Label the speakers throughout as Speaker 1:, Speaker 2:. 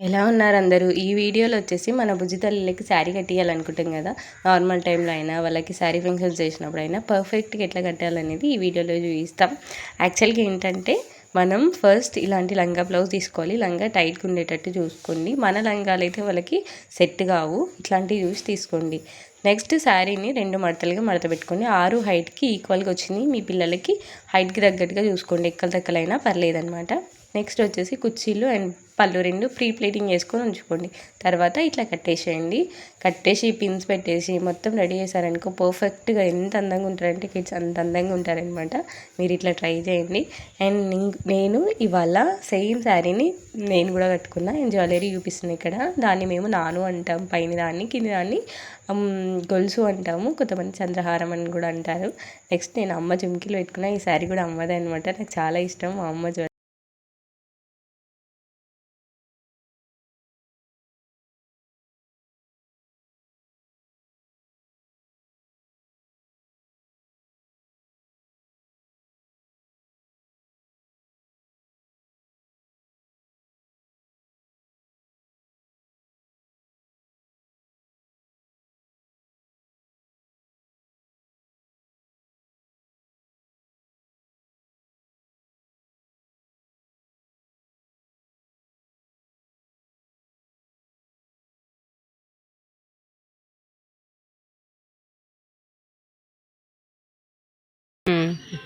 Speaker 1: ఎలా ఉన్నారు అందరూ? ఈ వీడియోలో వచ్చేసి మన బుజ్జి తల్లిలకి శారీ కట్టియాలనుకుంటాం కదా. నార్మల్ టైంలో అయినా వాళ్ళకి శారీ ఫంక్షన్స్ చేసినప్పుడైనా పర్ఫెక్ట్గా ఎట్లా కట్టాలనేది ఈ వీడియోలో చూపిస్తాం. యాక్చువల్గా ఏంటంటే మనం ఫస్ట్ ఇలాంటి లంగా బ్లౌజ్ తీసుకోవాలి. లంగా టైట్గా ఉండేటట్టు చూసుకోండి. మన లంగాలు అయితే వాళ్ళకి సెట్ కావు, ఇట్లాంటివి చూసి తీసుకోండి. నెక్స్ట్ శారీని 2 మడతలుగా మడత పెట్టుకోండి. 6 హైట్కి ఈక్వల్గా వచ్చింది. మీ పిల్లలకి హైట్కి తగ్గట్టుగా చూసుకోండి, ఎక్కలు తక్కలైనా పర్లేదనమాట. నెక్స్ట్ వచ్చేసి కుర్చీలు అండ్ పళ్ళు 2 ప్రీ ప్లేటింగ్ చేసుకొని ఉంచుకోండి. తర్వాత ఇట్లా కట్టేసేయండి. కట్టేసి పిన్స్ పెట్టేసి మొత్తం రెడీ చేశారనుకో పర్ఫెక్ట్గా ఎంత అందంగా ఉంటారంటే కిడ్స్ అంత అందంగా ఉంటారనమాట. మీరు ఇట్లా ట్రై చేయండి. అండ్ నేను ఇవాళ సేమ్ శారీని నేను కూడా కట్టుకున్నా. నేను జ్యువెలరీ చూపిస్తున్నాను ఇక్కడ. దాన్ని మేము నాను అంటాం, పైన దాన్ని కింద దాన్ని గొలుసు అంటాము, కొంతమంది చంద్రహారం అని కూడా అంటారు. నెక్స్ట్ నేను అమ్మ జుమ్కీలు పెట్టుకున్నా. ఈ శారీ కూడా అమ్మదే అనమాట. నాకు చాలా ఇష్టం మా అమ్మ జ్యువెలరీ.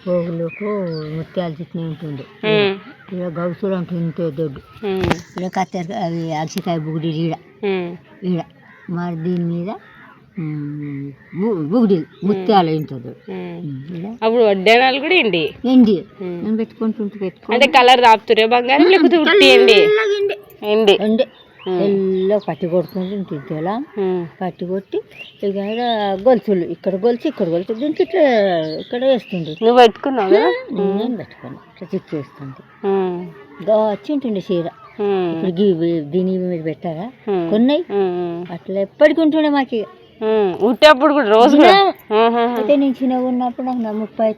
Speaker 2: పోగులకు ముత్యాల చట్నీ ఉంటుంది. ఇక గౌసులు అంటే ఇంతే దొడ్డు. ఇక కత్తెర అవి అగసికాయ బుగుడి ఈడ మరి దీని మీద బుగుడి ముత్యాలు ఉంటుంది.
Speaker 1: అప్పుడు వడ్డానాలు కూడా ఎండి
Speaker 2: నేను పెట్టుకుంటుంటే
Speaker 1: అంటే కలర్ రాపుతురే బంగారం లేకపోతే ఎండి
Speaker 2: ఎల్లో పట్టి కొడుకుంటుంటే ఇలా పట్టి కొట్టి ఇక గొలుసులు ఇక్కడ గొలుసు ఇక్కడ గొలుసు దీనికి ఇట్లా ఇక్కడ వేస్తుంది.
Speaker 1: నువ్వు పెట్టుకున్నావు కదా?
Speaker 2: నేను పెట్టుకున్నాను. ఇట్లా చిక్కి వేస్తుంది. వచ్చి ఉంటుండే చీర. ఇప్పుడు దీని మీద పెట్టారా కొన్నాయి అట్లా ఎప్పటికి ఉంటుండే మాకు.
Speaker 1: ఉట్టేప్పుడు కూడా రోజు
Speaker 2: అయితే నేను చిన్నగా ఉన్నప్పుడు నాకు 30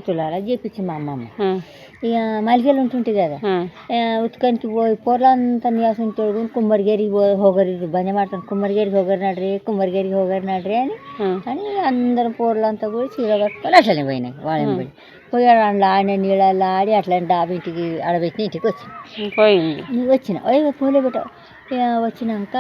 Speaker 2: తులాల చేపించి మా అమ్మమ్మ. ఇక మలికలు ఉంటుంటాయి కదా, ఉతుకానికి పోయి పొరలంతా నివాసం తోడు కుమ్మరిగేరికి హోగరి బంద్ మాడతాను. కుమ్మరిగేరికి హోగరి నడ్రే అని అందరం పొరలంతా కూడా చీర కట్టుకొని అట్లనే పోయినాయి. వాళ్ళని పోయి అందులో ఆడిన నీళ్ళల్లో ఆడి అట్లాంటి డాబు ఇంటికి ఆడబెట్టిన ఇంటికి వచ్చిన.
Speaker 1: పోయింది
Speaker 2: వచ్చిన పోలే పెట్ట వచ్చినాక